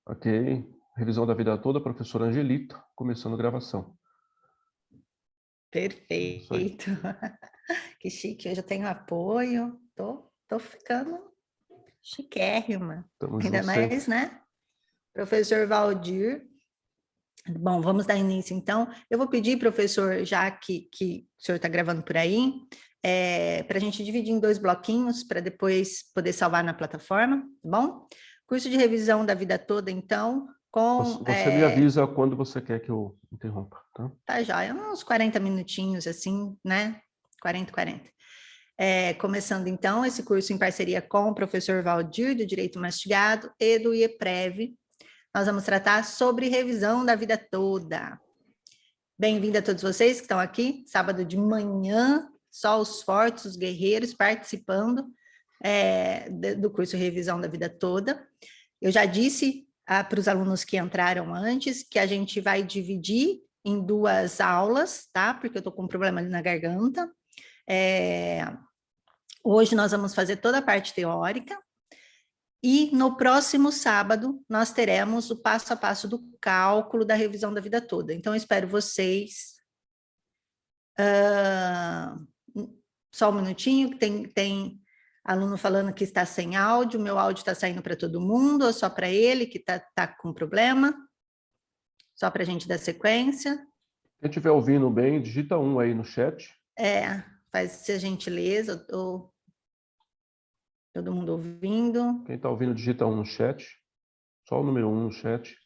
Ok. Revisão da vida toda, professora Angelita, começando a gravação. Isso aí. Perfeito. Que chique, hoje eu tenho apoio. Tô ficando chiquérrima. Tamo Ainda junto sempre. mais, né? Professor Valdir. Bom, vamos dar início, então. Eu vou pedir, professor, já que o senhor está gravando por aí, para a gente dividir em 2 bloquinhos, para depois poder salvar na plataforma, tá bom? Curso de revisão da vida toda, então, com... Você me avisa quando você quer que eu interrompa, tá? Tá joia, uns 40 minutinhos, assim, né? 40. Começando, então, esse curso em parceria com o professor Valdir, do Direito Mastigado, e do IEPREV. Nós vamos tratar sobre revisão da vida toda. Bem-vindo a todos vocês que estão aqui, sábado de manhã, só os fortes, os guerreiros participando do curso Revisão da Vida Toda. Eu já disse para os alunos que entraram antes que a gente vai dividir em 2 aulas, tá? Porque eu estou com um problema ali na garganta. Hoje nós vamos fazer toda a parte teórica, e no próximo sábado nós teremos o passo a passo do cálculo da revisão da vida toda. Então, eu espero vocês. Só um minutinho, que tem aluno falando que está sem áudio, meu áudio está saindo para todo mundo, ou só para ele que tá com problema? Só para a gente dar sequência. Quem estiver ouvindo bem, digita 1 aí no chat. Faz a gentileza, todo mundo ouvindo. Quem está ouvindo, digita 1 no chat. Só o número 1 no chat.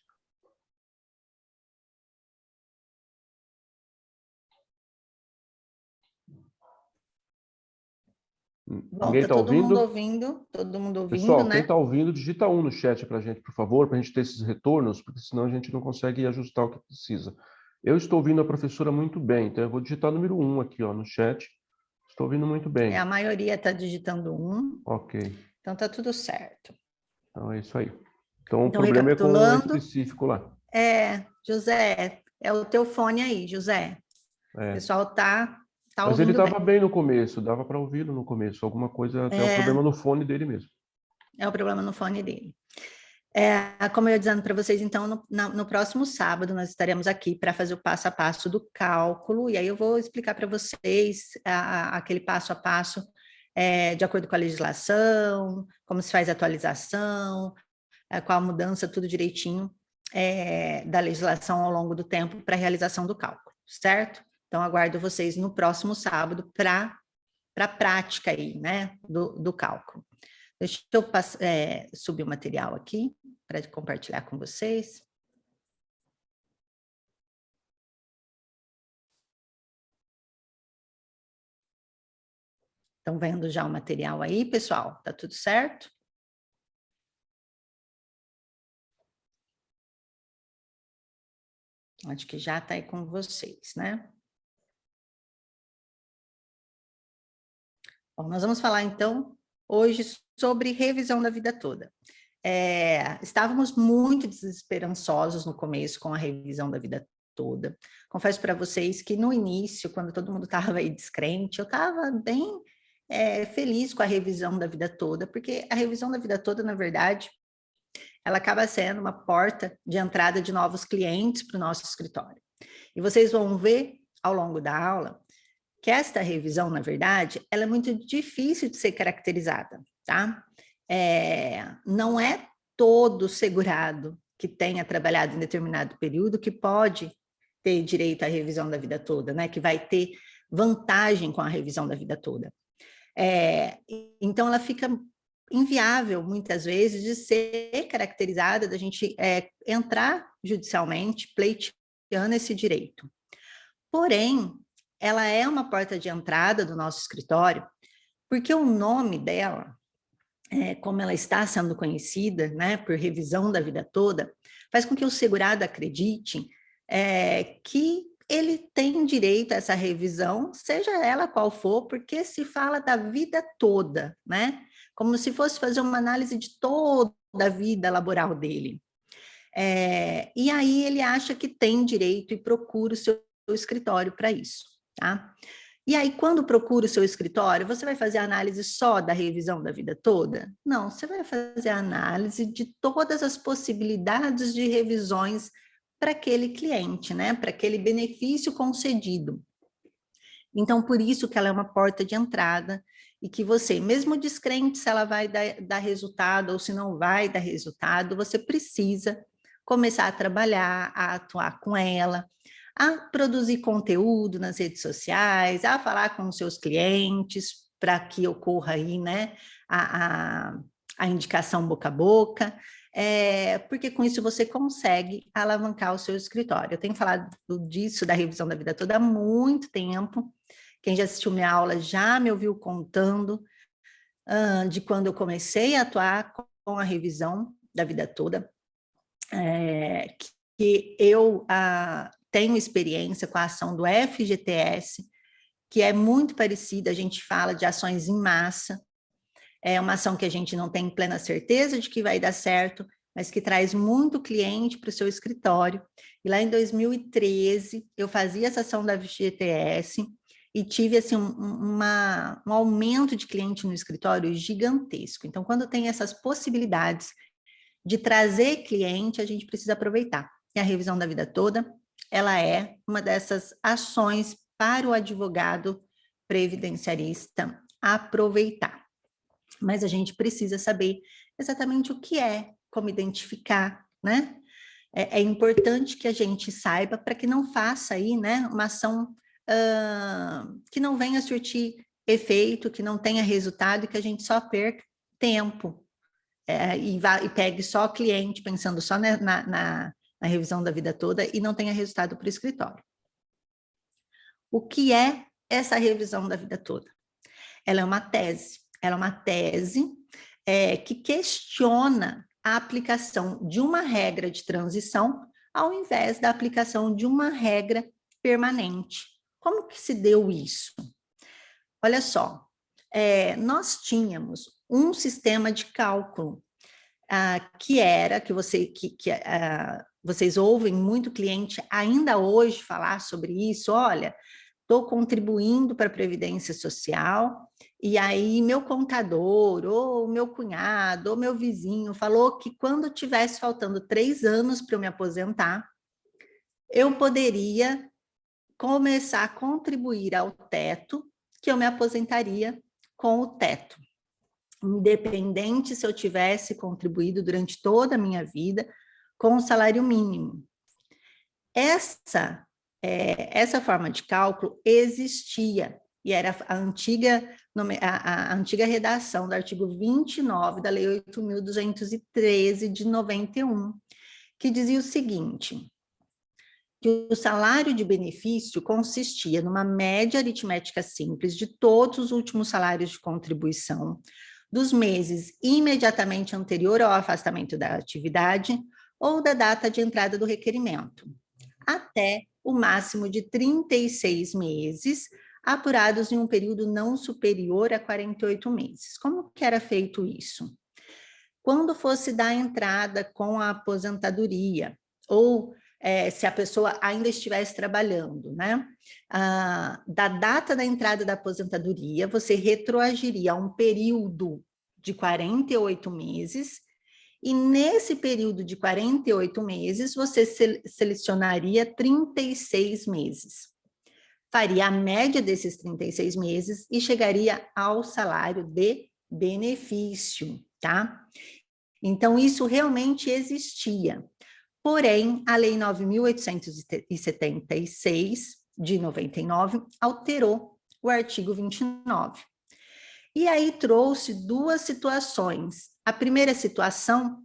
Bom, Ninguém tá está todo mundo ouvindo? ouvindo, Pessoal, quem né? está ouvindo, digita 1 no chat para a gente, por favor, para a gente ter esses retornos, porque senão a gente não consegue ajustar o que precisa. Eu estou ouvindo a professora muito bem, então eu vou digitar o número 1 aqui, ó, no chat. Estou ouvindo muito bem. A maioria está digitando 1. Ok. Então tá tudo certo. Então é isso aí. Então o Então, problema é com o recapitulando, específico lá. José, é o teu fone aí, José. O É. pessoal tá Mas ele ouvindo estava bem. bem no começo, dava para ouvi-lo no começo. Alguma coisa, até o problema no fone dele mesmo. É o problema no fone dele. Como eu ia dizendo para vocês, então, no próximo sábado nós estaremos aqui para fazer o passo a passo do cálculo, e aí eu vou explicar para vocês aquele passo a passo de acordo com a legislação, como se faz a atualização, qual a mudança, tudo direitinho da legislação ao longo do tempo para a realização do cálculo, certo? Então, aguardo vocês no próximo sábado para a prática aí, né, do cálculo. Deixa eu subir o material aqui para compartilhar com vocês. Estão vendo já o material aí, pessoal? Tá tudo certo? Acho que já está aí com vocês, né? Bom, nós vamos falar, então, hoje sobre revisão da vida toda. Estávamos muito desesperançosos no começo com a revisão da vida toda. Confesso para vocês que no início, quando todo mundo estava aí descrente, eu estava bem feliz com a revisão da vida toda, porque a revisão da vida toda, na verdade, ela acaba sendo uma porta de entrada de novos clientes para o nosso escritório. E vocês vão ver ao longo da aula que esta revisão, na verdade, ela é muito difícil de ser caracterizada, tá? Não é todo segurado que tenha trabalhado em determinado período que pode ter direito à revisão da vida toda, né? Que vai ter vantagem com a revisão da vida toda. Então, ela fica inviável, muitas vezes, de ser caracterizada, da gente entrar judicialmente pleiteando esse direito. Porém, ela é uma porta de entrada do nosso escritório, porque o nome dela, como ela está sendo conhecida, né, por revisão da vida toda, faz com que o segurado acredite que ele tem direito a essa revisão, seja ela qual for, porque se fala da vida toda, né? Como se fosse fazer uma análise de toda a vida laboral dele. E aí ele acha que tem direito e procura o seu escritório para isso, tá? E aí, quando procura o seu escritório, você vai fazer análise só da revisão da vida toda? Não, você vai fazer análise de todas as possibilidades de revisões para aquele cliente, né? Para aquele benefício concedido. Então, por isso que ela é uma porta de entrada e que você, mesmo descrente se ela vai dar resultado ou se não vai dar resultado, você precisa começar a trabalhar, a atuar com ela, a produzir conteúdo nas redes sociais, a falar com os seus clientes para que ocorra aí, né, a indicação boca a boca, porque com isso você consegue alavancar o seu escritório. Eu tenho falado disso, da revisão da vida toda, há muito tempo. Quem já assistiu minha aula já me ouviu contando de quando eu comecei a atuar com a revisão da vida toda, que eu tenho experiência com a ação do FGTS, que é muito parecida, a gente fala de ações em massa, é uma ação que a gente não tem plena certeza de que vai dar certo, mas que traz muito cliente para o seu escritório. E lá em 2013, eu fazia essa ação da FGTS e tive assim, um aumento de cliente no escritório gigantesco. Então, quando tem essas possibilidades de trazer cliente, a gente precisa aproveitar. E a revisão da vida toda, ela é uma dessas ações para o advogado previdenciarista aproveitar. Mas a gente precisa saber exatamente o que é, como identificar, né? É importante que a gente saiba para que não faça aí, né, uma ação que não venha surtir efeito, que não tenha resultado e que a gente só perca tempo e pegue só cliente pensando só na revisão da vida toda e não tenha resultado para o escritório. O que é essa revisão da vida toda? Ela é uma tese. Ela é uma tese que questiona a aplicação de uma regra de transição ao invés da aplicação de uma regra permanente. Como que se deu isso? Olha só, nós tínhamos um sistema de cálculo vocês ouvem muito cliente ainda hoje falar sobre isso, olha, estou contribuindo para a Previdência Social, e aí meu contador, ou meu cunhado, ou meu vizinho falou que quando tivesse faltando 3 anos para eu me aposentar, eu poderia começar a contribuir ao teto, que eu me aposentaria com o teto. Independente se eu tivesse contribuído durante toda a minha vida com o salário mínimo. Essa forma de cálculo existia, e era a antiga redação do artigo 29 da Lei 8.213 de 91, que dizia o seguinte, que o salário de benefício consistia numa média aritmética simples de todos os últimos salários de contribuição dos meses imediatamente anterior ao afastamento da atividade ou da data de entrada do requerimento, até o máximo de 36 meses, apurados em um período não superior a 48 meses. Como que era feito isso? Quando fosse dar entrada com a aposentadoria, ou se a pessoa ainda estivesse trabalhando, né? Da data da entrada da aposentadoria, você retroagiria a um período de 48 meses, e nesse período de 48 meses, você selecionaria 36 meses. Faria a média desses 36 meses e chegaria ao salário de benefício, tá? Então, isso realmente existia. Porém, a Lei 9.876, de 99, alterou o artigo 29. E aí trouxe 2 situações. A primeira situação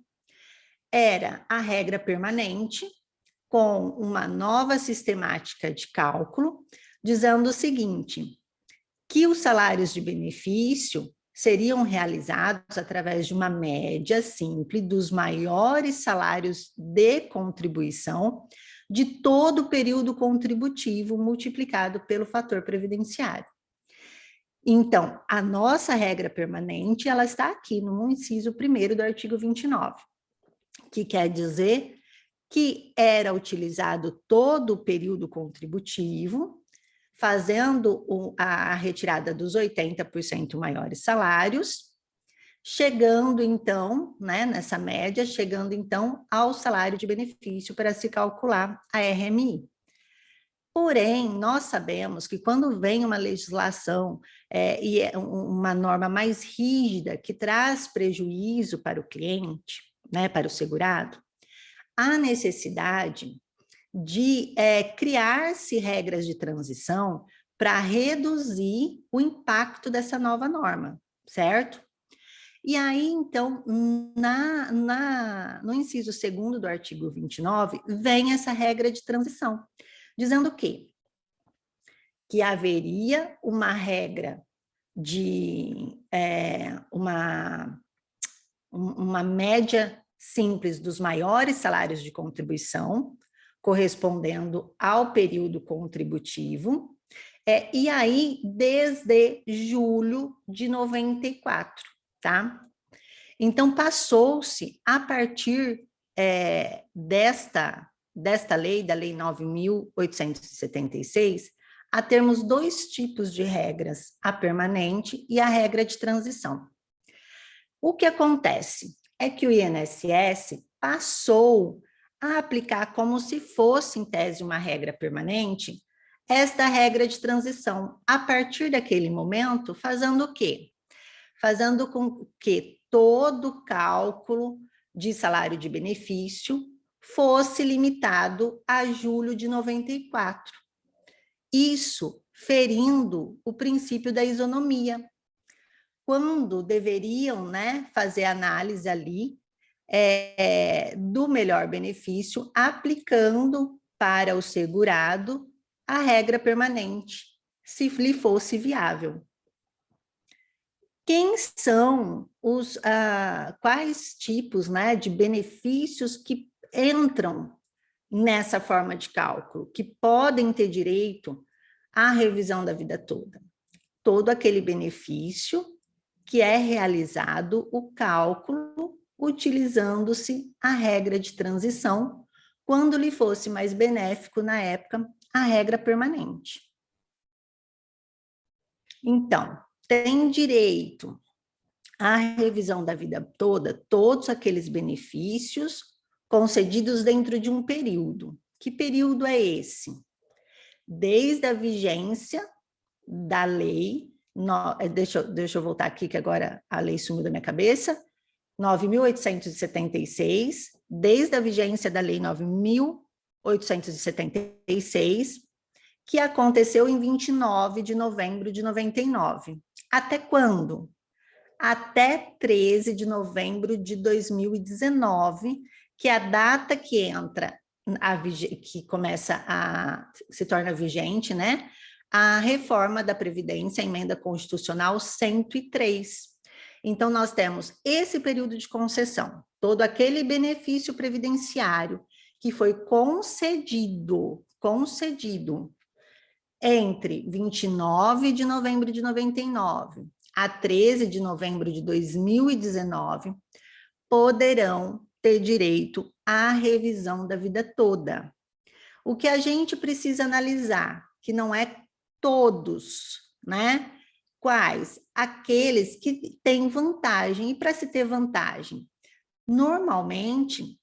era a regra permanente, com uma nova sistemática de cálculo, dizendo o seguinte, que os salários de benefício seriam realizados através de uma média simples dos maiores salários de contribuição de todo o período contributivo multiplicado pelo fator previdenciário. Então, a nossa regra permanente, ela está aqui no inciso 1º do artigo 29, que quer dizer que era utilizado todo o período contributivo, fazendo a retirada dos 80% maiores salários, chegando então, né, nessa média, chegando então ao salário de benefício para se calcular a RMI. Porém, nós sabemos que quando vem uma legislação e é uma norma mais rígida que traz prejuízo para o cliente, né, para o segurado, há necessidade de criar-se regras de transição para reduzir o impacto dessa nova norma, certo? E aí, então, no inciso 2º do artigo 29, vem essa regra de transição, dizendo o quê? Que haveria uma regra de uma média simples dos maiores salários de contribuição, correspondendo ao período contributivo, e aí desde julho de 94, tá? Então, passou-se, a partir desta lei, da Lei 9.876, a termos 2 tipos de regras, a permanente e a regra de transição. O que acontece é que o INSS passou a aplicar como se fosse, em tese, uma regra permanente, esta regra de transição, a partir daquele momento, fazendo o quê? Fazendo com que todo cálculo de salário de benefício fosse limitado a julho de 94. Isso ferindo o princípio da isonomia, quando deveriam, né, fazer análise ali do melhor benefício, aplicando para o segurado a regra permanente, se lhe fosse viável. Quem são quais tipos, né, de benefícios que entram nessa forma de cálculo, que podem ter direito à revisão da vida toda? Todo aquele benefício que é realizado o cálculo utilizando-se a regra de transição, quando lhe fosse mais benéfico, na época, a regra permanente. Então, tem direito à revisão da vida toda, todos aqueles benefícios concedidos dentro de um período. Que período é esse? Desde a vigência da lei, deixa eu voltar aqui que agora a lei sumiu da minha cabeça, 9.876, desde a vigência da lei 9.876, que aconteceu em 29 de novembro de 99. Até quando? Até 13 de novembro de 2019, que é a data que entra, que começa se torna vigente, né? A reforma da Previdência, a emenda constitucional 103. Então, nós temos esse período de concessão, todo aquele benefício previdenciário que foi concedido entre 29 de novembro de 99 a 13 de novembro de 2019, poderão ter direito à revisão da vida toda. O que a gente precisa analisar, que não é todos, né? Quais? Aqueles que têm vantagem. E para se ter vantagem, normalmente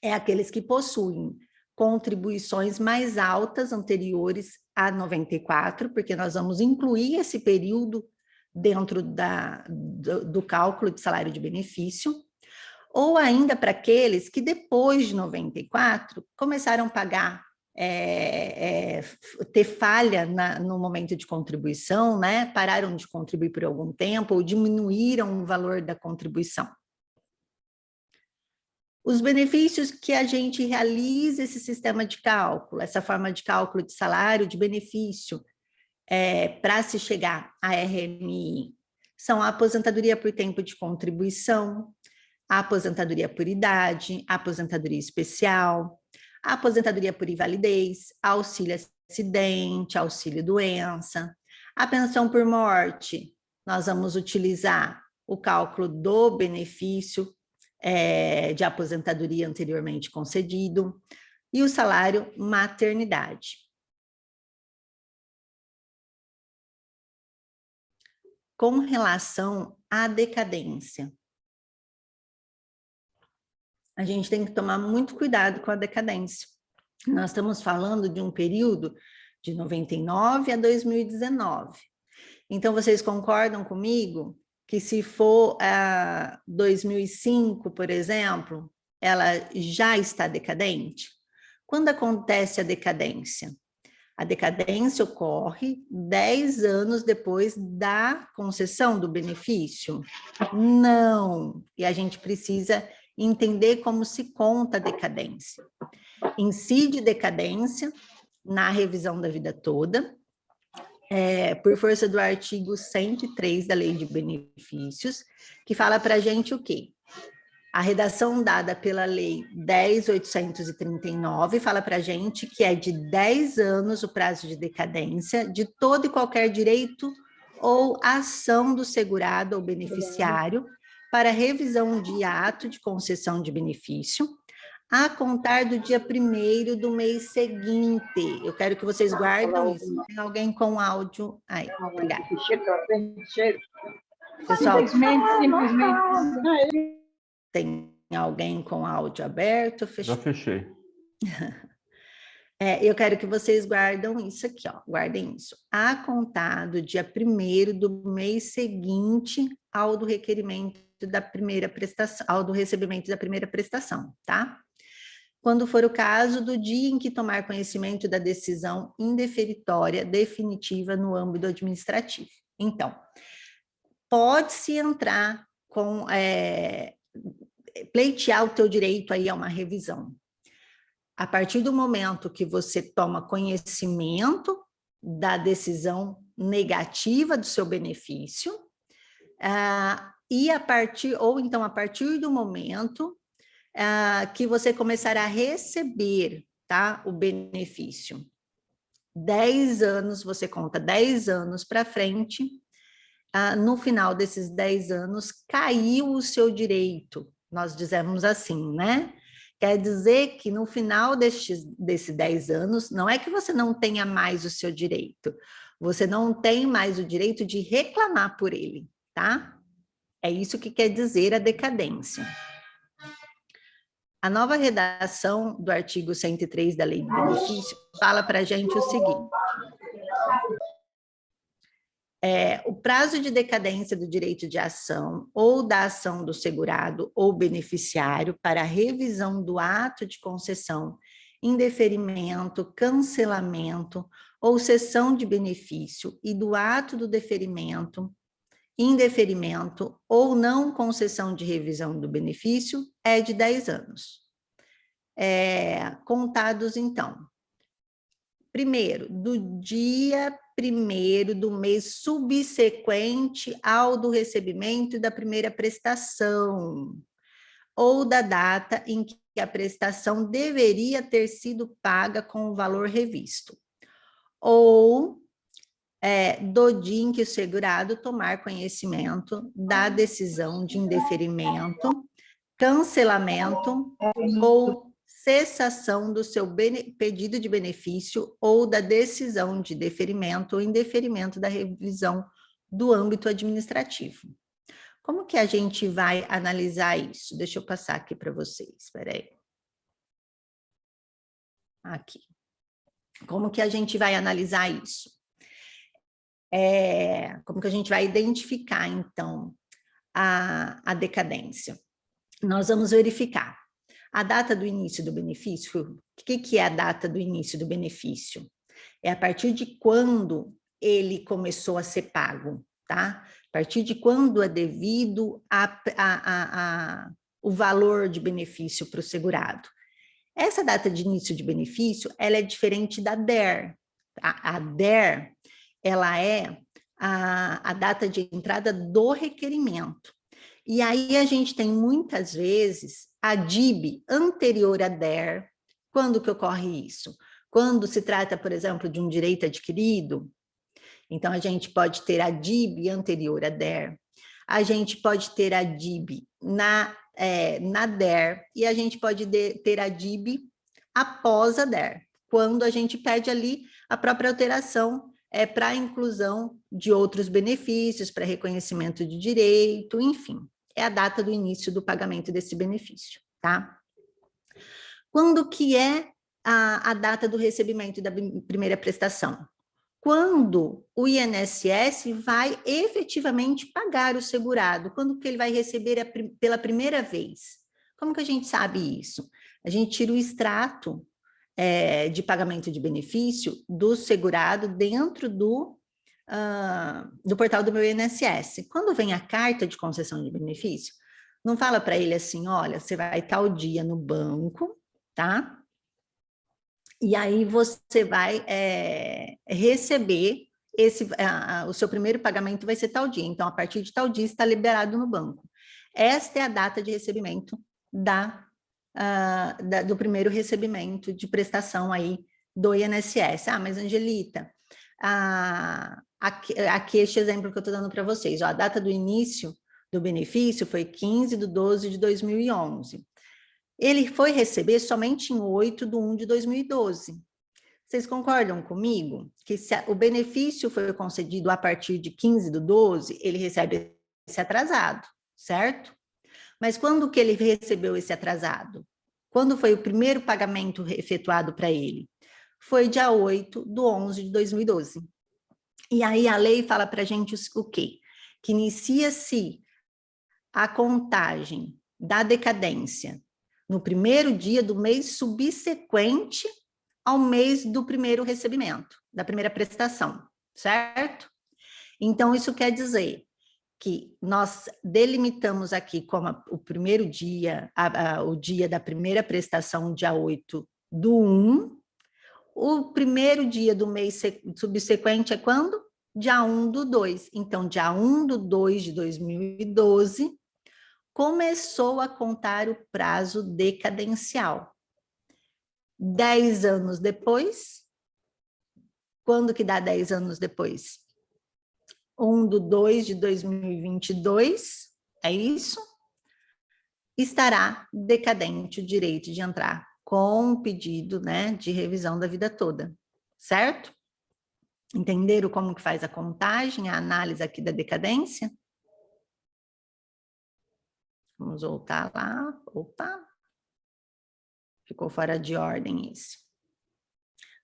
é aqueles que possuem contribuições mais altas anteriores a 94, porque nós vamos incluir esse período dentro do cálculo de salário de benefício, ou ainda para aqueles que depois de 94 começaram a pagar, ter falha no momento de contribuição, né? Pararam de contribuir por algum tempo ou diminuíram o valor da contribuição. Os benefícios que a gente realiza esse sistema de cálculo, essa forma de cálculo de salário, de benefício, para se chegar à RMI, são a aposentadoria por tempo de contribuição, a aposentadoria por idade, a aposentadoria especial, a aposentadoria por invalidez, auxílio acidente, auxílio doença, a pensão por morte. Nós vamos utilizar o cálculo do benefício de aposentadoria anteriormente concedido e o salário maternidade. com relação à decadência. A gente tem que tomar muito cuidado com a decadência. Nós estamos falando de um período de 99 a 2019. Então, vocês concordam comigo que se for 2005, por exemplo, ela já está decadente? Quando acontece a decadência? A decadência ocorre 10 anos depois da concessão do benefício? Não. E a gente precisa entender como se conta a decadência. Incide decadência na revisão da vida toda, por força do artigo 103 da Lei de Benefícios, que fala para a gente o quê? A redação dada pela Lei 10.839 fala para a gente que é de 10 anos o prazo de decadência de todo e qualquer direito ou ação do segurado ou beneficiário para revisão de ato de concessão de benefício, a contar do dia 1º do mês seguinte. Eu quero que vocês guardem isso. Tem alguém com áudio? Aí, obrigada. Pessoal, tem alguém com áudio aberto? Já fechei. Eu quero que vocês guardem isso aqui, ó. Guardem isso. A contar do dia 1º do mês seguinte ao do requerimento da primeira prestação, ao do recebimento da primeira prestação, tá? Quando for o caso do dia em que tomar conhecimento da decisão indeferitória definitiva no âmbito administrativo. Então, pode-se entrar com, pleitear o teu direito aí a uma revisão. A partir do momento que você toma conhecimento da decisão negativa do seu benefício, e a partir do momento que você começará a receber, tá, o benefício. 10 anos, você conta 10 anos para frente, no final desses 10 anos, caiu o seu direito, nós dizemos assim, né? Quer dizer que no final desses 10 anos, não é que você não tenha mais o seu direito, você não tem mais o direito de reclamar por ele, tá? É isso que quer dizer a decadência. A nova redação do artigo 103 da Lei de Benefício fala para a gente o seguinte: o prazo de decadência do direito de ação ou da ação do segurado ou beneficiário para a revisão do ato de concessão, indeferimento, cancelamento ou cessão de benefício e do ato do deferimento, indeferimento ou não concessão de revisão do benefício é de 10 anos. Contados, então, primeiro, do dia 1º do mês subsequente ao do recebimento da primeira prestação, ou da data em que a prestação deveria ter sido paga com o valor revisto, ou do dia em que o segurado tomar conhecimento da decisão de indeferimento, cancelamento ou cessação do seu pedido de benefício ou da decisão de deferimento ou indeferimento da revisão do âmbito administrativo. Como que a gente vai analisar isso? Deixa eu passar aqui para vocês, espera aí. Aqui. Como que a gente vai analisar isso? Como que a gente vai identificar, então, a decadência? Nós vamos verificar a data do início do benefício. O que é a data do início do benefício? É a partir de quando ele começou a ser pago, tá? A partir de quando é devido o valor de benefício para o segurado. Essa data de início de benefício, ela é diferente da DER. A DER, ela é a data de entrada do requerimento. E aí a gente tem muitas vezes a DIB anterior à DER. Quando que ocorre isso? Quando se trata, por exemplo, de um direito adquirido, então a gente pode ter a DIB anterior à DER, a gente pode ter a DIB na DER e a gente pode ter a DIB após a DER, quando a gente pede ali a própria alteração para a inclusão de outros benefícios, para reconhecimento de direito, enfim, é a data do início do pagamento desse benefício, tá? Quando que é a data do recebimento da primeira prestação? Quando o INSS vai efetivamente pagar o segurado, quando que ele vai receber pela primeira vez? Como que a gente sabe isso? A gente tira o extrato de pagamento de benefício do segurado dentro do portal do meu INSS. Quando vem a carta de concessão de benefício, não fala para ele assim, olha, você vai tal dia no banco, tá? E aí você vai receber o seu primeiro pagamento vai ser tal dia. Então, a partir de tal dia está liberado no banco. Esta é a data de recebimento do primeiro recebimento de prestação aí do INSS. Ah, mas Angelita, aqui este exemplo que eu estou dando para vocês, ó, a data do início do benefício foi 15/12/2011. Ele foi receber somente em 8/1/2012. Vocês concordam comigo que se o benefício foi concedido a partir de 15/12, ele recebe esse atrasado, certo? Mas quando que ele recebeu esse atrasado? Quando foi o primeiro pagamento efetuado para ele? Foi dia 8/11/2012. E aí a lei fala para a gente o quê? Que inicia-se a contagem da decadência no primeiro dia do mês subsequente ao mês do primeiro recebimento, da primeira prestação, certo? Então, isso quer dizer que nós delimitamos aqui como o primeiro dia, o dia da primeira prestação, dia 8/1, o primeiro dia do mês subsequente é quando? Dia 1/2. Então, dia 1/2/2012, começou a contar o prazo decadencial. 10 anos depois, quando que dá 10 anos depois? 1/2/2022, é isso? Estará decadente o direito de entrar com o pedido, né, de revisão da vida toda, certo? Entenderam como que faz a contagem, a análise aqui da decadência? Vamos voltar lá. Opa! Ficou fora de ordem esse.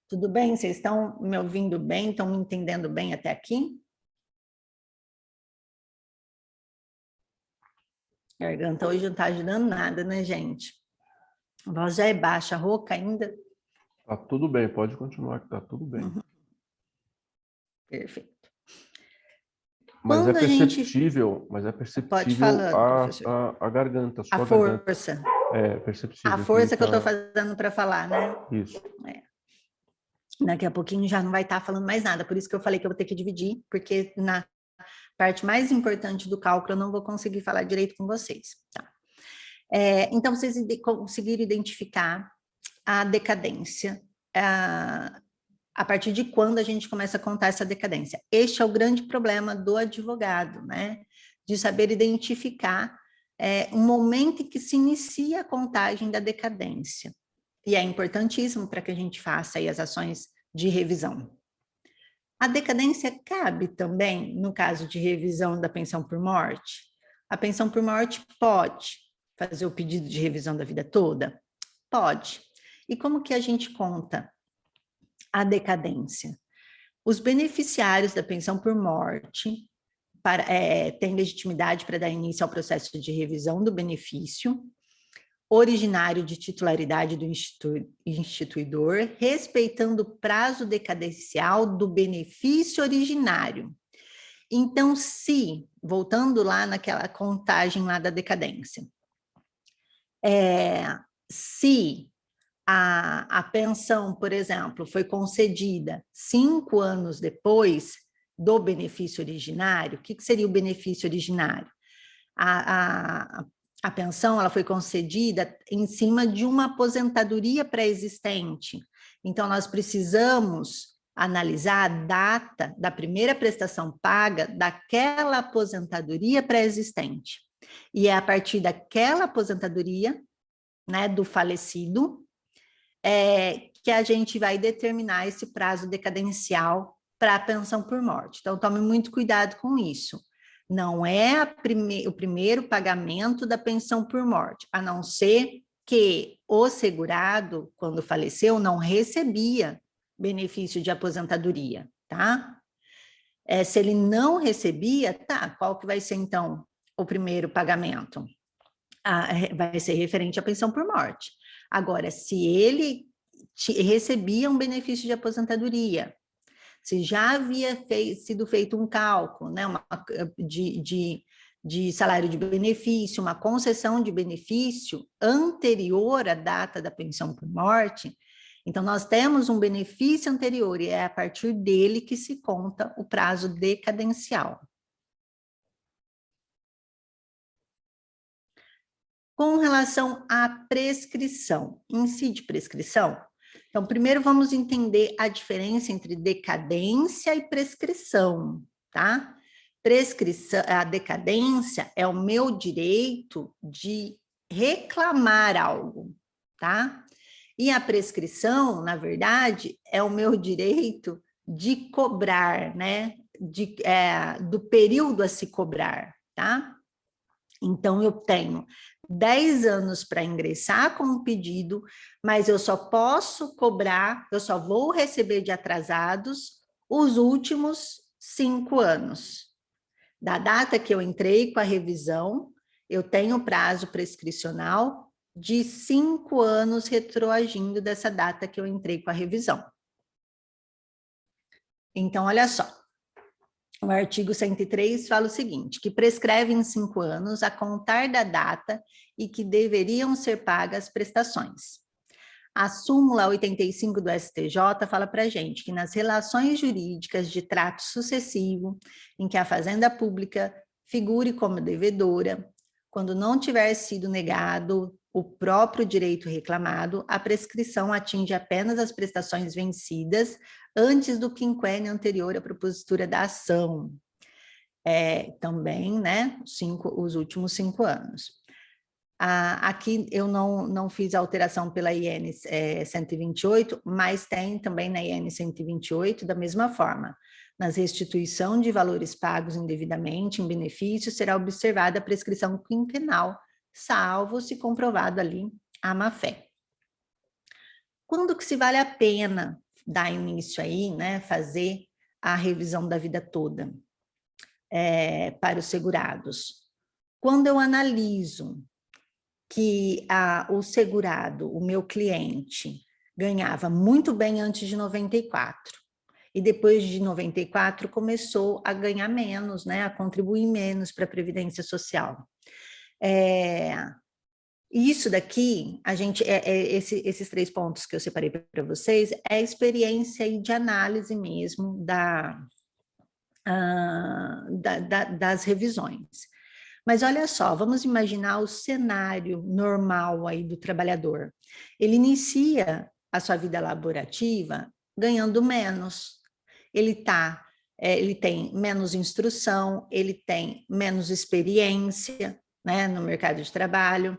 Tudo bem? Vocês estão me ouvindo bem? Estão me entendendo bem até aqui? Garganta hoje não está ajudando nada, né, gente? A voz já é baixa, rouca ainda. Tá tudo bem, pode continuar que tá tudo bem. Uhum. Perfeito. Mas Quando é perceptível, Pode falando, professor. a garganta, a sua força. Garganta. É perceptível. A força que eu estou fazendo para falar, né? Isso. Daqui a pouquinho já não vai estar falando mais nada, por isso que eu falei que eu vou ter que dividir, porque na parte mais importante do cálculo eu não vou conseguir falar direito com vocês. Tá? Então, vocês conseguiram identificar a decadência, a partir de quando a gente começa a contar essa decadência. Este é o grande problema do advogado, né? De saber identificar um momento em que se inicia a contagem da decadência. E é importantíssimo para que a gente faça aí as ações de revisão. A decadência cabe também no caso de revisão da pensão por morte? A pensão por morte pode fazer o pedido de revisão da vida toda? Pode. E como que a gente conta a decadência? Os beneficiários da pensão por morte têm legitimidade para dar início ao processo de revisão do benefício, originário de titularidade do instituidor, respeitando o prazo decadencial do benefício originário. Então, voltando lá naquela contagem lá da decadência, se a pensão, por exemplo, foi concedida 5 anos depois do benefício originário, o que seria o benefício originário? A pensão ela foi concedida em cima de uma aposentadoria pré-existente. Então, nós precisamos analisar a data da primeira prestação paga daquela aposentadoria pré-existente. E é a partir daquela aposentadoria, né, do falecido, que a gente vai determinar esse prazo decadencial para a pensão por morte. Então, tome muito cuidado com isso. Não é o primeiro pagamento da pensão por morte, a não ser que o segurado, quando faleceu, não recebia benefício de aposentadoria, tá? Se ele não recebia, tá, qual que vai ser, então, o primeiro pagamento? Vai ser referente à pensão por morte. Agora, se ele recebia um benefício de aposentadoria, se já havia sido feito um cálculo, né, de salário de benefício, uma concessão de benefício anterior à data da pensão por morte, então nós temos um benefício anterior e é a partir dele que se conta o prazo decadencial. Com relação à prescrição, incide prescrição? Então, primeiro vamos entender a diferença entre decadência e prescrição, tá? Prescrição, a decadência é o meu direito de reclamar algo, tá? E a prescrição, na verdade, é o meu direito de cobrar, né? Do período a se cobrar, tá? Então, eu tenho 10 anos para ingressar com um pedido, mas eu só posso cobrar, eu só vou receber de atrasados os últimos 5 anos. Da data que eu entrei com a revisão, eu tenho prazo prescricional de 5 anos retroagindo dessa data que eu entrei com a revisão. Então, olha só. O artigo 103 fala o seguinte, que prescreve em 5 anos a contar da data e que deveriam ser pagas as prestações. A súmula 85 do STJ fala para a gente que nas relações jurídicas de trato sucessivo, em que a Fazenda Pública figure como devedora, quando não tiver sido negado o próprio direito reclamado, a prescrição atinge apenas as prestações vencidas antes do quinquênio anterior à propositura da ação. Também, né, os últimos 5 anos. Aqui eu não fiz alteração pela IN 128, mas tem também na IN 128, da mesma forma. Nas restituição de valores pagos indevidamente em benefício, será observada a prescrição quinquenal, salvo se comprovado ali a má-fé. Quando que se vale a pena dar início aí, né, fazer a revisão da vida toda para os segurados? Quando eu analiso que o segurado, o meu cliente, ganhava muito bem antes de 94, e depois de 94 começou a ganhar menos, né, a contribuir menos para a Previdência Social. Isso daqui, esses 3 pontos que eu separei para vocês, é a experiência de análise mesmo das revisões. Mas olha só, vamos imaginar o cenário normal aí do trabalhador. Ele inicia a sua vida laborativa ganhando menos. Ele tem menos instrução, ele tem menos experiência, né, no mercado de trabalho,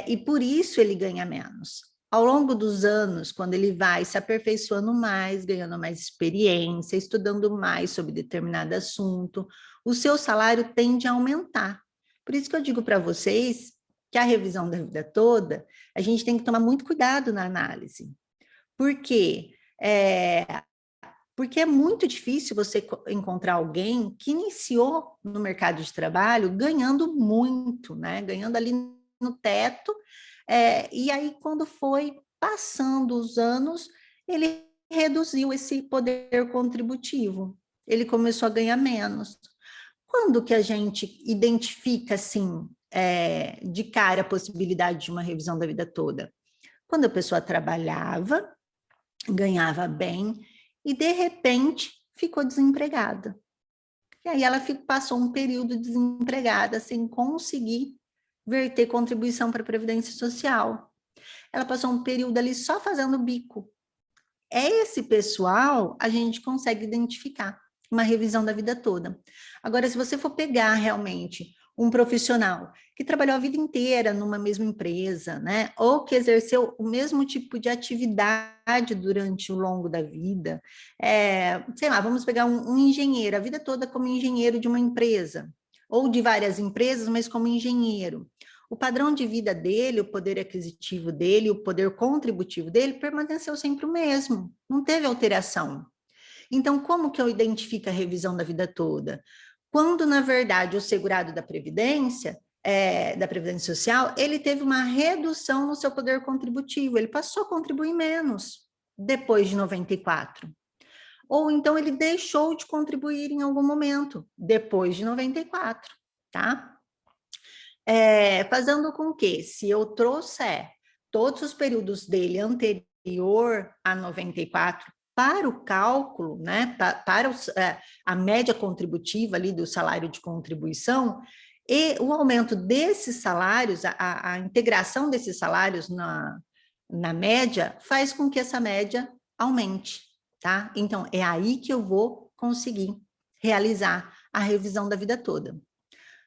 e por isso ele ganha menos. Ao longo dos anos, quando ele vai se aperfeiçoando mais, ganhando mais experiência, estudando mais sobre determinado assunto, o seu salário tende a aumentar. Por isso que eu digo para vocês que a revisão da vida toda, a gente tem que tomar muito cuidado na análise. Por quê? Porque é muito difícil você encontrar alguém que iniciou no mercado de trabalho ganhando muito, né? Ganhando ali no teto, e aí quando foi passando os anos, ele reduziu esse poder contributivo, ele começou a ganhar menos. Quando que a gente identifica, assim, de cara a possibilidade de uma revisão da vida toda? Quando a pessoa trabalhava, ganhava bem, e de repente ficou desempregada. E aí ela passou um período desempregada sem conseguir verter contribuição para a Previdência Social. Ela passou um período ali só fazendo bico. Esse pessoal a gente consegue identificar uma revisão da vida toda. Agora, se você for pegar realmente um profissional que trabalhou a vida inteira numa mesma empresa, né? Ou que exerceu o mesmo tipo de atividade durante o longo da vida. Sei lá, vamos pegar um engenheiro, a vida toda como engenheiro de uma empresa, ou de várias empresas, mas como engenheiro. O padrão de vida dele, o poder aquisitivo dele, o poder contributivo dele permaneceu sempre o mesmo, não teve alteração. Então, como que eu identifico a revisão da vida toda? Quando, na verdade, o segurado da Previdência Social, ele teve uma redução no seu poder contributivo, ele passou a contribuir menos depois de 94. Ou então ele deixou de contribuir em algum momento, depois de 94, tá? Fazendo com que, se eu trouxer todos os períodos dele anterior a 94 para o cálculo, né, para a média contributiva ali do salário de contribuição, e o aumento desses salários, a integração desses salários na média, faz com que essa média aumente, tá? Então, é aí que eu vou conseguir realizar a revisão da vida toda.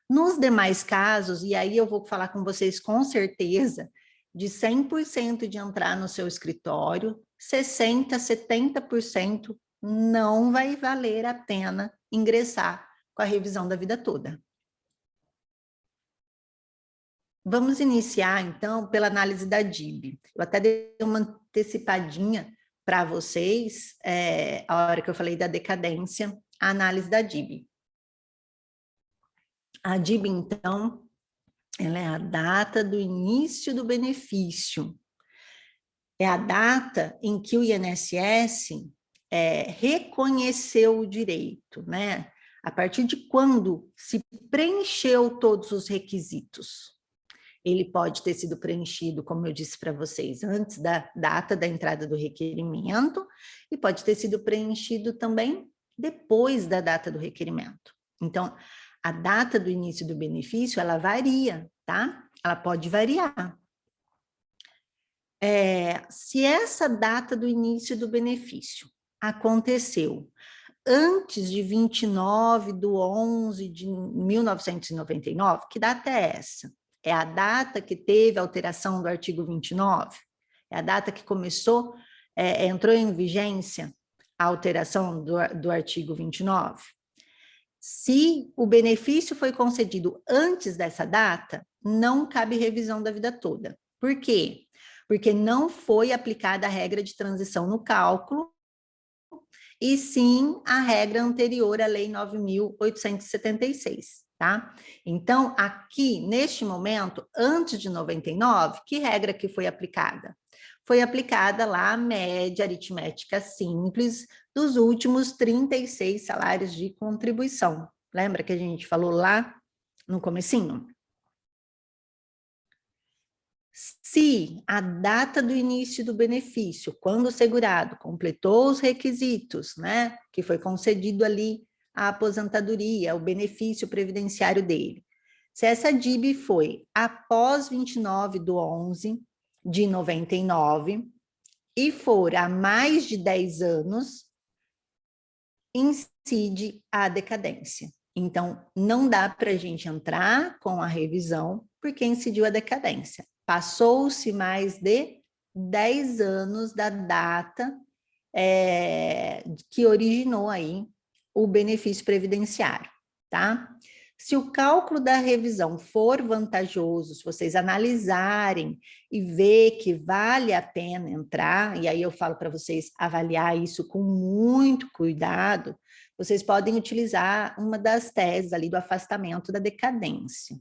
Nos demais casos, e aí eu vou falar com vocês com certeza, de 100% de entrar no seu escritório, 60%, 70% não vai valer a pena ingressar com a revisão da vida toda. Vamos iniciar, então, pela análise da DIB. Eu até dei uma antecipadinha para vocês, a hora que eu falei da decadência, a análise da DIB. A DIB, então, ela é a data do início do benefício. É a data em que o INSS reconheceu o direito, né? A partir de quando se preencheu todos os requisitos. Ele pode ter sido preenchido, como eu disse para vocês, antes da data da entrada do requerimento, e pode ter sido preenchido também depois da data do requerimento. Então, a data do início do benefício, ela varia, tá? Ela pode variar. Se essa data do início do benefício aconteceu antes de 29/11/1999, que data é essa? É a data que teve a alteração do artigo 29? É a data que entrou em vigência a alteração do artigo 29? Se o benefício foi concedido antes dessa data, não cabe revisão da vida toda. Por quê? Porque não foi aplicada a regra de transição no cálculo, e sim a regra anterior à Lei 9.876, tá? Então, aqui, neste momento, antes de 99, que regra que foi aplicada? Foi aplicada lá a média aritmética simples dos últimos 36 salários de contribuição. Lembra que a gente falou lá no comecinho? Se a data do início do benefício, quando o segurado completou os requisitos, né, que foi concedido ali a aposentadoria, o benefício previdenciário dele, se essa DIB foi após 29/11/99 e for há mais de 10 anos, incide a decadência. Então, não dá para a gente entrar com a revisão porque incidiu a decadência. Passou-se mais de 10 anos da data que originou aí o benefício previdenciário, tá? Se o cálculo da revisão for vantajoso, se vocês analisarem e ver que vale a pena entrar, e aí eu falo para vocês avaliar isso com muito cuidado, vocês podem utilizar uma das teses ali do afastamento da decadência.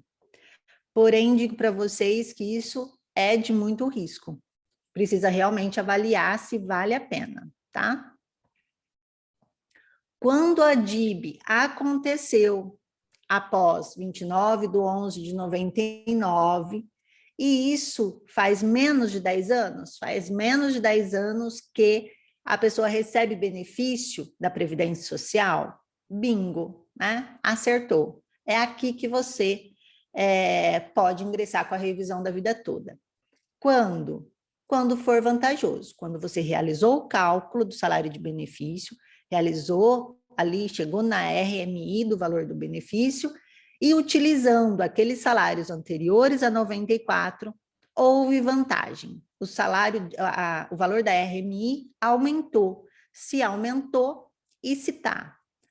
Porém, digo para vocês que isso é de muito risco. Precisa realmente avaliar se vale a pena, tá? Quando a DIB aconteceu após 29/11/99, e isso faz menos de 10 anos, faz menos de 10 anos que a pessoa recebe benefício da Previdência Social, bingo, né? Acertou. É aqui que você pode ingressar com a revisão da vida toda. Quando? Quando for vantajoso, quando você realizou o cálculo do salário de benefício, realizou ali, chegou na RMI do valor do benefício, e utilizando aqueles salários anteriores a 94, houve vantagem. O salário, o valor da RMI aumentou. Se aumentou e se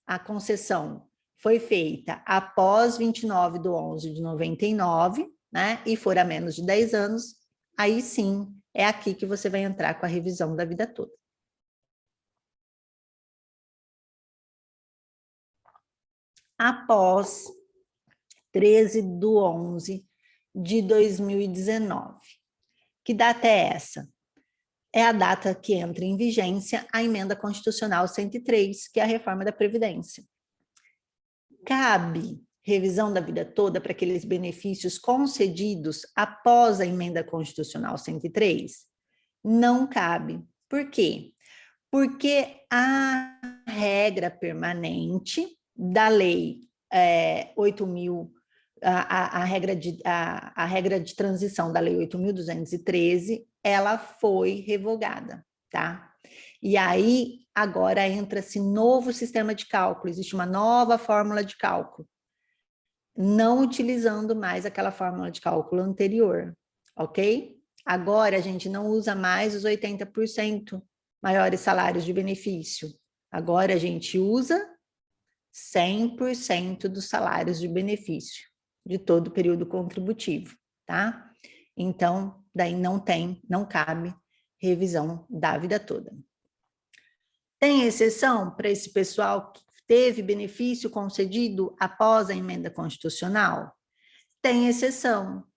a concessão foi feita após 29/11/99, né, e for a menos de 10 anos, aí sim, é aqui que você vai entrar com a revisão da vida toda. Após 13/11/2019. Que data é essa? É a data que entra em vigência a emenda constitucional 103, que é a reforma da Previdência. Cabe revisão da vida toda para aqueles benefícios concedidos após a emenda constitucional 103? Não cabe. Por quê? Porque a regra permanente da lei 8.000, a regra de transição da lei 8.213, ela foi revogada, tá? E aí, agora entra-se novo sistema de cálculo, existe uma nova fórmula de cálculo, não utilizando mais aquela fórmula de cálculo anterior, ok? Agora a gente não usa mais os 80% maiores salários de benefício, agora a gente usa 100% dos salários de benefício de todo o período contributivo, tá? Então, daí não cabe revisão da vida toda. Tem exceção para esse pessoal que teve benefício concedido após a emenda constitucional? Tem exceção.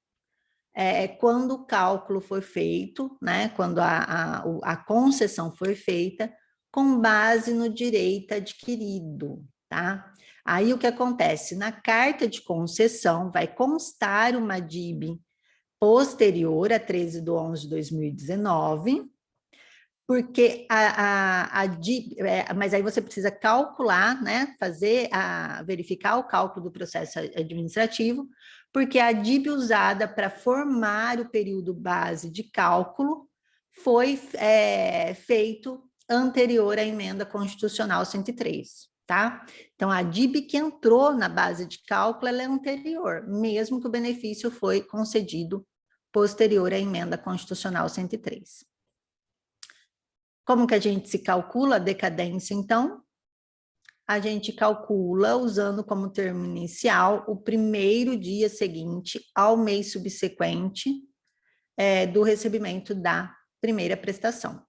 Quando o cálculo foi feito, né, quando a concessão foi feita, com base no direito adquirido, tá? Aí o que acontece? Na carta de concessão vai constar uma DIB posterior a 13/11/2019, porque a DIB, mas aí você precisa calcular, né, verificar o cálculo do processo administrativo, porque a DIB usada para formar o período base de cálculo foi feito anterior à emenda constitucional 103, tá? Então, a DIB que entrou na base de cálculo, ela é anterior, mesmo que o benefício foi concedido posterior à emenda constitucional 103. Como que a gente se calcula a decadência, então? A gente calcula usando como termo inicial o primeiro dia seguinte ao mês subsequente do recebimento da primeira prestação.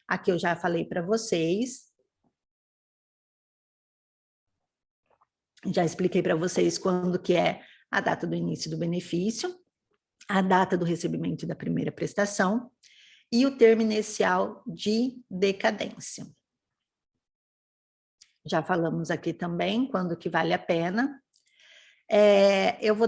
Aqui eu já falei para vocês, já expliquei para vocês quando que é a data do início do benefício, a data do recebimento da primeira prestação e o termo inicial de decadência. Já falamos aqui também quando que vale a pena. Eu vou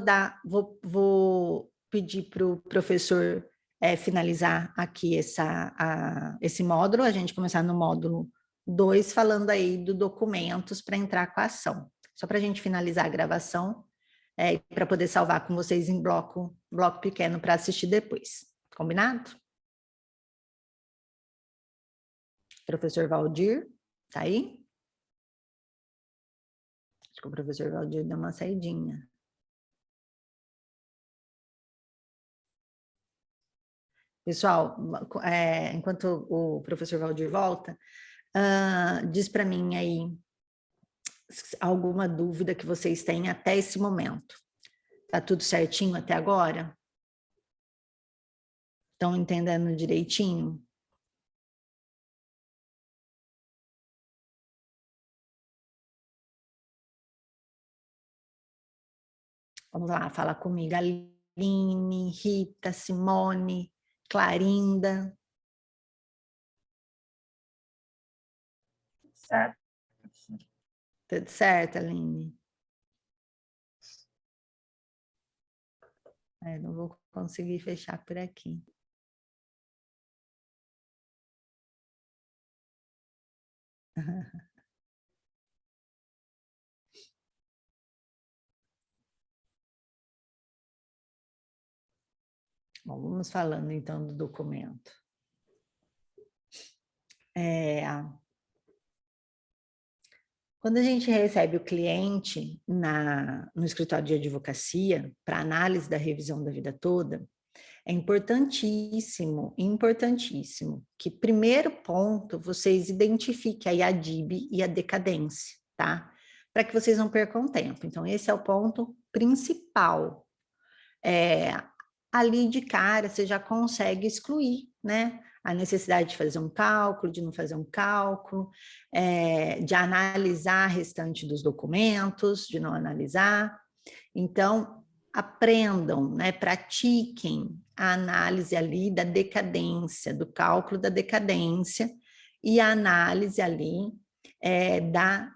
pedir para o professor finalizar aqui esse módulo, a gente começar no módulo 2, falando aí do documentos para entrar com a ação. Só para a gente finalizar a gravação, para poder salvar com vocês em bloco pequeno para assistir depois. Combinado? Professor Valdir, tá aí? Acho que o professor Valdir deu uma saidinha. Pessoal, enquanto o professor Valdir volta, diz para mim aí alguma dúvida que vocês têm até esse momento. Tá tudo certinho até agora? Estão entendendo direitinho? Vamos lá, fala comigo. Aline, Rita, Simone, Clarinda. Certo. Tudo certo, Aline? Não vou conseguir fechar por aqui. Bom, vamos falando então do documento. Quando a gente recebe o cliente no escritório de advocacia para análise da revisão da vida toda, é importantíssimo, importantíssimo, que primeiro ponto vocês identifiquem aí a DIB e a decadência, tá? Para que vocês não percam tempo. Então, esse é o ponto principal. Ali de cara, você já consegue excluir, né? A necessidade de fazer um cálculo, de não fazer um cálculo, de analisar o restante dos documentos, de não analisar. Então, aprendam, né? Pratiquem a análise ali da decadência, do cálculo da decadência e a análise ali da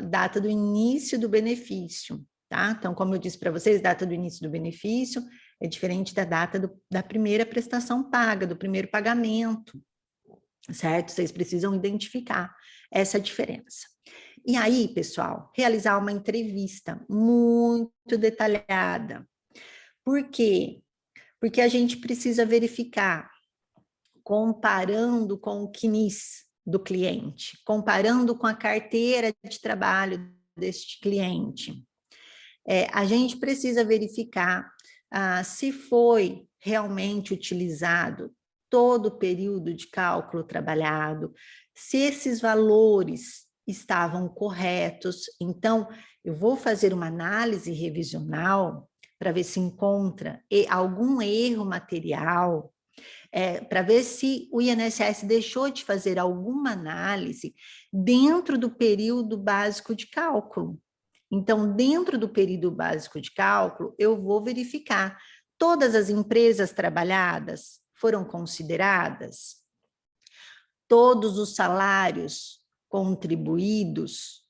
data do início do benefício, tá? Então, como eu disse para vocês, data do início do benefício é diferente da data da primeira prestação paga, do primeiro pagamento, certo? Vocês precisam identificar essa diferença. E aí, pessoal, realizar uma entrevista muito detalhada. Por quê? Porque a gente precisa verificar, comparando com o CNIS do cliente, comparando com a carteira de trabalho deste cliente. A gente precisa verificar se foi realmente utilizado todo o período de cálculo trabalhado, se esses valores estavam corretos. Então, eu vou fazer uma análise revisional para ver se encontra algum erro material, para ver se o INSS deixou de fazer alguma análise dentro do período básico de cálculo. Então, dentro do período básico de cálculo, eu vou verificar todas as empresas trabalhadas foram consideradas, todos os salários contribuídos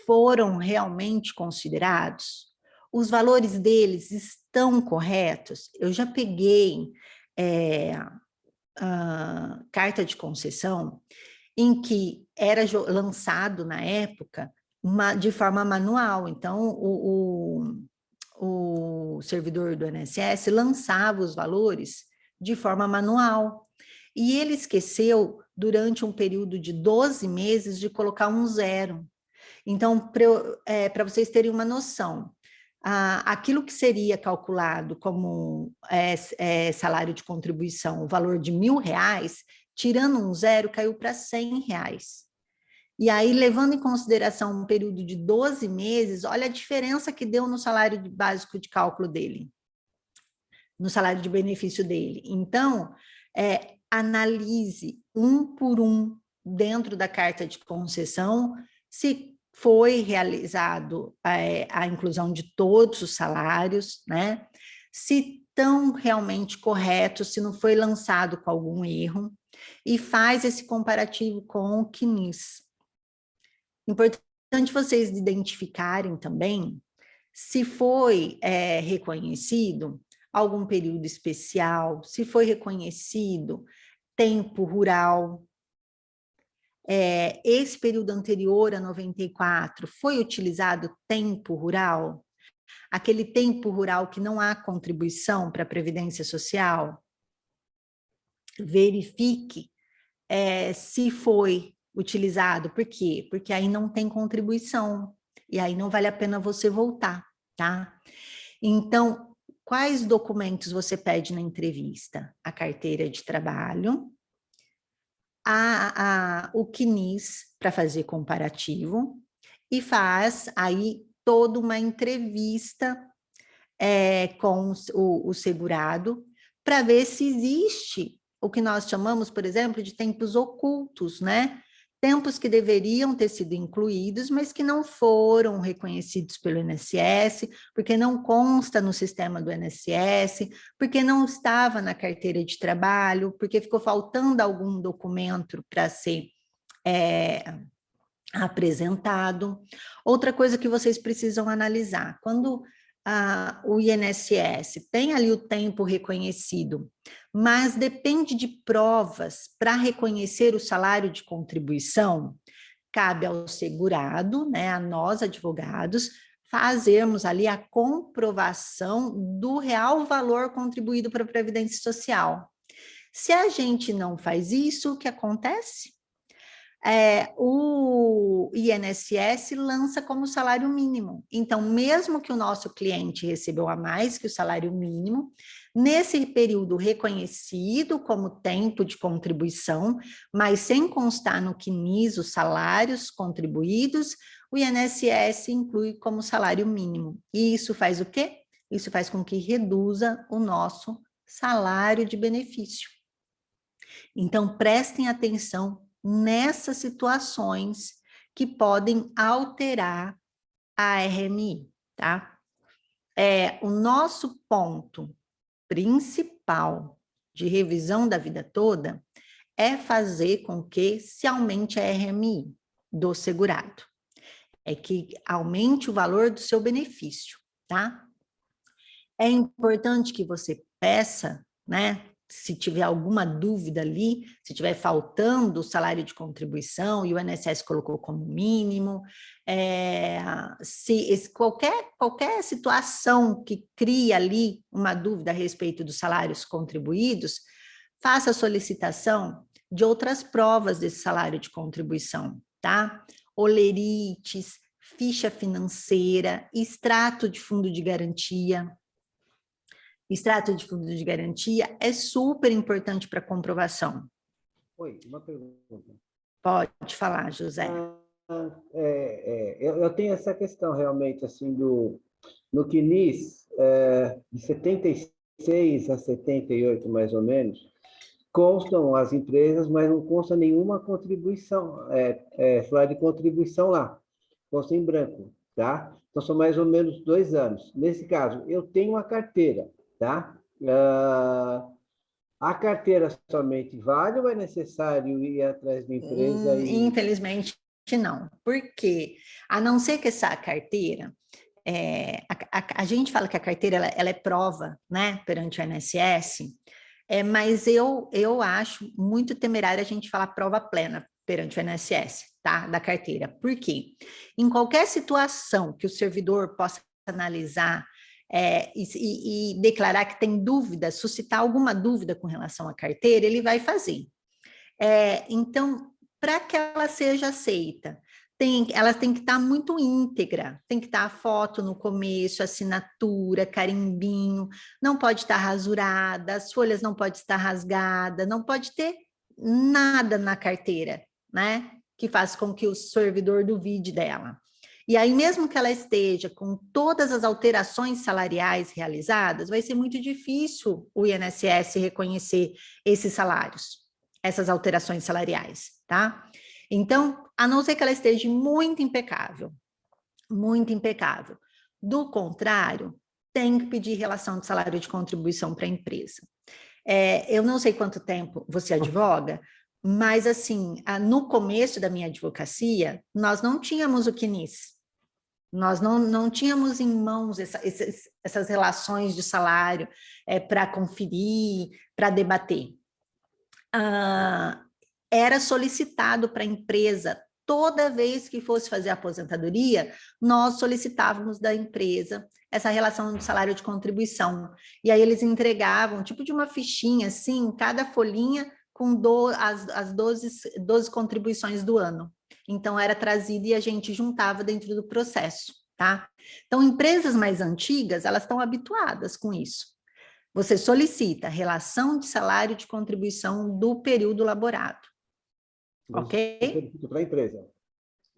foram realmente considerados, os valores deles estão corretos. Eu já peguei a carta de concessão em que era lançado na época de forma manual. Então, o servidor do INSS lançava os valores de forma manual. E ele esqueceu, durante um período de 12 meses, de colocar um zero. Então, para vocês terem uma noção, aquilo que seria calculado como salário de contribuição, o valor de R$1.000, tirando um zero, caiu para R$100. E aí, levando em consideração um período de 12 meses, olha a diferença que deu no salário básico de cálculo dele, no salário de benefício dele. Então, analise um por um dentro da carta de concessão se foi realizado a inclusão de todos os salários, né? Se estão realmente corretos, se não foi lançado com algum erro, e faz esse comparativo com o CNIS. Importante vocês identificarem também se foi reconhecido algum período especial, se foi reconhecido tempo rural. Esse período anterior a 94, foi utilizado tempo rural? Aquele tempo rural que não há contribuição para a Previdência Social? Verifique se foi utilizado. Por quê? Porque aí não tem contribuição, e aí não vale a pena você voltar, tá? Então, quais documentos você pede na entrevista? A carteira de trabalho, o CNIS para fazer comparativo, e faz aí toda uma entrevista com o segurado para ver se existe o que nós chamamos, por exemplo, de tempos ocultos, né? Tempos que deveriam ter sido incluídos, mas que não foram reconhecidos pelo INSS, porque não consta no sistema do INSS, porque não estava na carteira de trabalho, porque ficou faltando algum documento para ser apresentado. Outra coisa que vocês precisam analisar, quando o INSS tem ali o tempo reconhecido, mas depende de provas para reconhecer o salário de contribuição, cabe ao segurado, né, a nós advogados, fazermos ali a comprovação do real valor contribuído para a Previdência Social. Se a gente não faz isso, o que acontece? O INSS lança como salário mínimo. Então, mesmo que o nosso cliente recebeu a mais que o salário mínimo, nesse período reconhecido como tempo de contribuição, mas sem constar no CNIS os salários contribuídos, o INSS inclui como salário mínimo. E isso faz o quê? Isso faz com que reduza o nosso salário de benefício. Então, prestem atenção nessas situações que podem alterar a RMI, tá? O nosso ponto principal de revisão da vida toda é fazer com que se aumente a RMI do segurado. É que aumente o valor do seu benefício, tá? É importante que você peça, né? Se tiver alguma dúvida ali, se tiver faltando o salário de contribuição e o INSS colocou como mínimo, qualquer situação que cria ali uma dúvida a respeito dos salários contribuídos, faça a solicitação de outras provas desse salário de contribuição, tá? Olerites, ficha financeira, extrato de fundo de garantia. Extrato de fundo de garantia é super importante para comprovação. Oi, uma pergunta. Pode falar, José. Eu tenho essa questão realmente assim no CNIS, de 76 a 78 mais ou menos, constam as empresas, mas não consta nenhuma contribuição, salário de contribuição lá, consta em branco, tá? Então são mais ou menos 2 anos. Nesse caso, eu tenho uma carteira, tá? A carteira somente vale ou é necessário ir atrás da empresa? Infelizmente, não. Por quê? A não ser que essa carteira... a gente fala que a carteira ela é prova, né, perante o INSS, mas eu acho muito temerário a gente falar prova plena perante o INSS, tá, da carteira. Por quê? Em qualquer situação que o servidor possa analisar e declarar que tem dúvida, suscitar alguma dúvida com relação à carteira, ele vai fazer. Então, para que ela seja aceita, ela tem que estar muito íntegra, tem que estar a foto no começo, assinatura, carimbinho, não pode estar rasurada, as folhas não podem estar rasgadas, não pode ter nada na carteira, né? Que faz com que o servidor duvide dela. E aí, mesmo que ela esteja com todas as alterações salariais realizadas, vai ser muito difícil o INSS reconhecer esses salários, essas alterações salariais, tá? Então, a não ser que ela esteja muito impecável. Do contrário, tem que pedir relação de salário de contribuição para a empresa. Eu não sei quanto tempo você advoga, mas, assim, no começo da minha advocacia, nós não tínhamos o CNIS. Nós não tínhamos em mãos essas relações de salário para conferir, para debater. Era solicitado para a empresa, toda vez que fosse fazer a aposentadoria, nós solicitávamos da empresa essa relação de salário de contribuição. E aí eles entregavam, tipo de uma fichinha, assim, cada folhinha com as 12 contribuições do ano. Então, era trazido e a gente juntava dentro do processo, tá? Então, empresas mais antigas, elas estão habituadas com isso. Você solicita relação de salário de contribuição do período laborado. Ok? Para a empresa.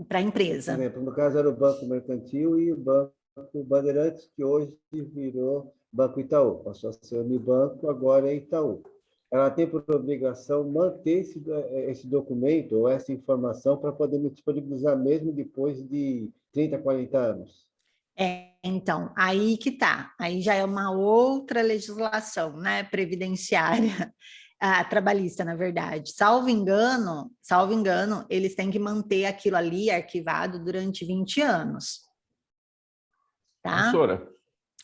Para a empresa. Por exemplo, no caso era o Banco Mercantil e o Banco Bandeirantes, que hoje virou Banco Itaú. Passou a ser Unibanco, agora é Itaú. Ela tem por obrigação manter esse documento ou essa informação para poder me disponibilizar mesmo depois de 30, 40 anos. Então, aí que tá. Aí já é uma outra legislação, né, previdenciária, trabalhista, na verdade. Salvo engano, eles têm que manter aquilo ali arquivado durante 20 anos. Tá? Professora,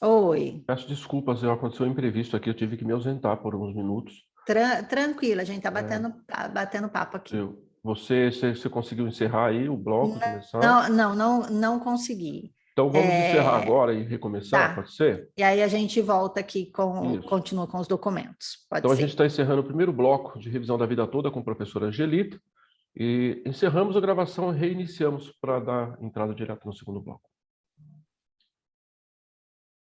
oi. Peço desculpas, aconteceu um imprevisto aqui, eu tive que me ausentar por uns minutos. Tranquila, a gente está batendo papo aqui. Você conseguiu encerrar aí o bloco? Começar? Não consegui. Então vamos encerrar agora e recomeçar, Tá. pode ser? E aí a gente volta aqui, continua com os documentos. Pode Então ser. a gente está encerrando o primeiro bloco de revisão da vida toda com a professora Angelita. E encerramos a gravação e reiniciamos para dar entrada direta no segundo bloco.